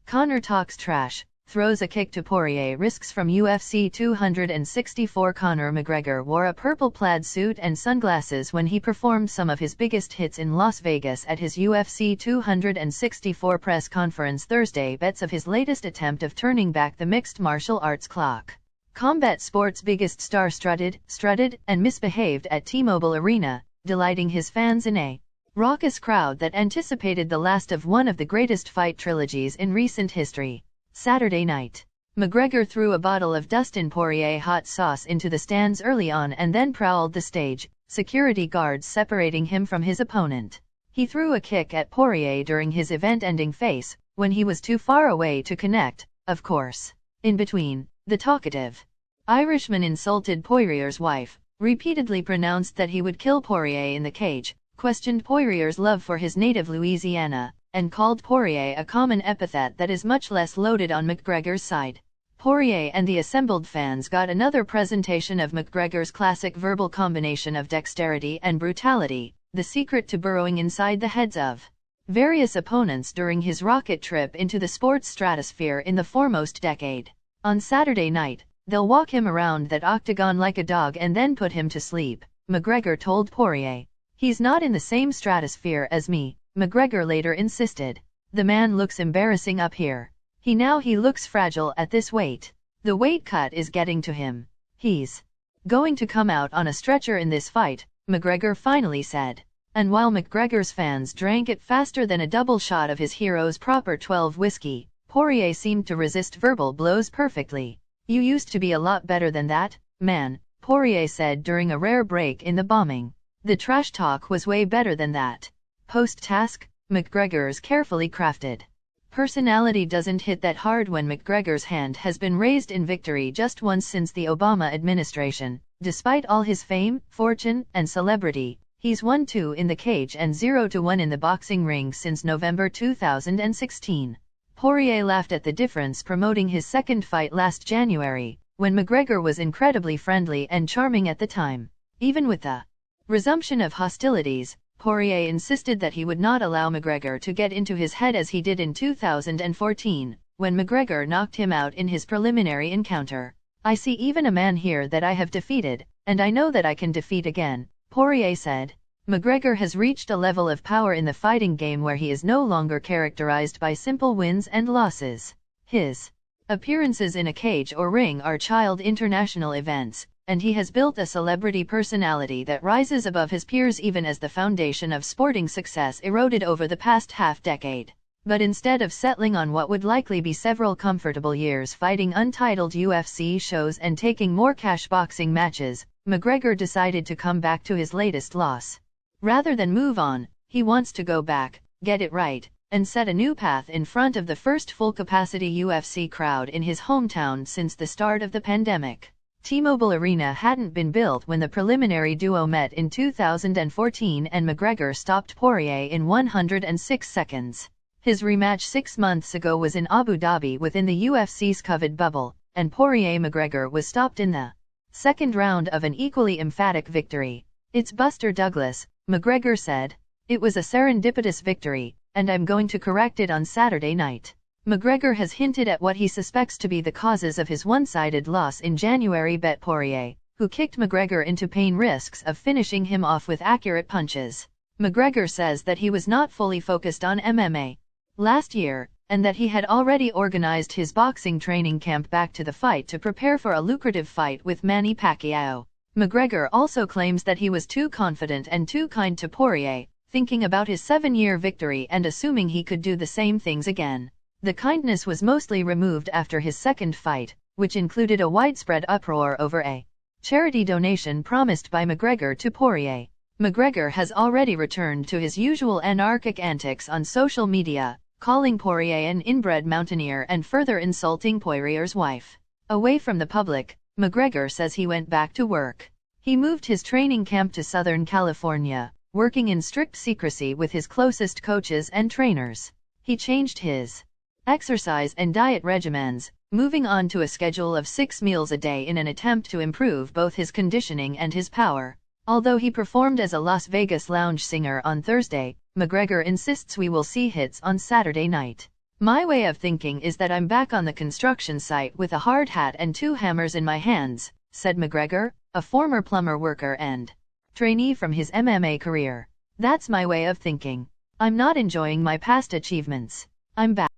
Conor talks trash, throws a kick to Poirier, risks from UFC 264. Conor McGregor wore a purple plaid suit and sunglasses when he performed some of his biggest hits in Las Vegas at his UFC 264 press conference Thursday. Bets of his latest attempt of turning back the mixed martial arts clock. Combat sports' biggest star strutted, and misbehaved at T-Mobile Arena, delighting his fans in a raucous crowd that anticipated the last of one of the greatest fight trilogies in recent history. Saturday night, McGregor threw a bottle of Dustin Poirier hot sauce into the stands early on and then prowled the stage, security guards separating him from his opponent. He threw a kick at Poirier during his event-ending face, when he was too far away to connect, of course. In between, the talkative Irishman insulted Poirier's wife, repeatedly pronounced that he would kill Poirier in the cage, questioned Poirier's love for his native Louisiana, and called Poirier a common epithet that is much less loaded on McGregor's side. Poirier and the assembled fans got another presentation of McGregor's classic verbal combination of dexterity and brutality, the secret to burrowing inside the heads of various opponents during his rocket trip into the sports stratosphere in the foremost decade. On Saturday night, they'll walk him around that octagon like a dog and then put him to sleep, McGregor told Poirier. He's not in the same stratosphere as me, McGregor later insisted. The man looks embarrassing up here. He looks fragile at this weight. The weight cut is getting to him. He's going to come out on a stretcher in this fight, McGregor finally said. And while McGregor's fans drank it faster than a double shot of his hero's proper 12 whiskey, Poirier seemed to resist verbal blows perfectly. You used to be a lot better than that, man, Poirier said during a rare break in the bombing. The trash talk was way better than that. Post-task, McGregor's carefully crafted personality doesn't hit that hard when McGregor's hand has been raised in victory just once since the Obama administration. Despite all his fame, fortune, and celebrity, he's 1-2 in the cage and 0-1 in the boxing ring since November 2016. Poirier laughed at the difference promoting his second fight last January, when McGregor was incredibly friendly and charming at the time. Even with the resumption of hostilities, Poirier insisted that he would not allow McGregor to get into his head as he did in 2014, when McGregor knocked him out in his preliminary encounter. I see even a man here that I have defeated, and I know that I can defeat again, Poirier said. McGregor has reached a level of power in the fighting game where he is no longer characterized by simple wins and losses. His appearances in a cage or ring are child international events, and he has built a celebrity personality that rises above his peers even as the foundation of sporting success eroded over the past half-decade. But instead of settling on what would likely be several comfortable years fighting untitled UFC shows and taking more cash boxing matches, McGregor decided to come back to his latest loss. Rather than move on, he wants to go back, get it right, and set a new path in front of the first full-capacity UFC crowd in his hometown since the start of the pandemic. T-Mobile Arena hadn't been built when the preliminary duo met in 2014 and McGregor stopped Poirier in 106 seconds. His rematch 6 months ago was in Abu Dhabi within the UFC's coveted bubble, and Poirier-McGregor was stopped in the second round of an equally emphatic victory. It's Buster Douglas, McGregor said. It was a serendipitous victory, and I'm going to correct it on Saturday night. McGregor has hinted at what he suspects to be the causes of his one-sided loss in January. Bet Poirier, who kicked McGregor into pain, risks of finishing him off with accurate punches. McGregor says that he was not fully focused on MMA last year, and that he had already organized his boxing training camp back to the fight to prepare for a lucrative fight with Manny Pacquiao. McGregor also claims that he was too confident and too kind to Poirier, thinking about his 7-year victory and assuming he could do the same things again. The kindness was mostly removed after his second fight, which included a widespread uproar over a charity donation promised by McGregor to Poirier. McGregor has already returned to his usual anarchic antics on social media, calling Poirier an inbred mountaineer and further insulting Poirier's wife. Away from the public, McGregor says he went back to work. He moved his training camp to Southern California, working in strict secrecy with his closest coaches and trainers. He changed his exercise and diet regimens, moving on to a schedule of 6 meals a day in an attempt to improve both his conditioning and his power. Although he performed as a Las Vegas lounge singer on Thursday, McGregor insists we will see hits on Saturday night. My way of thinking is that I'm back on the construction site with a hard hat and 2 hammers in my hands, said McGregor, a former plumber worker and trainee from his MMA career. That's my way of thinking. I'm not enjoying my past achievements. I'm back.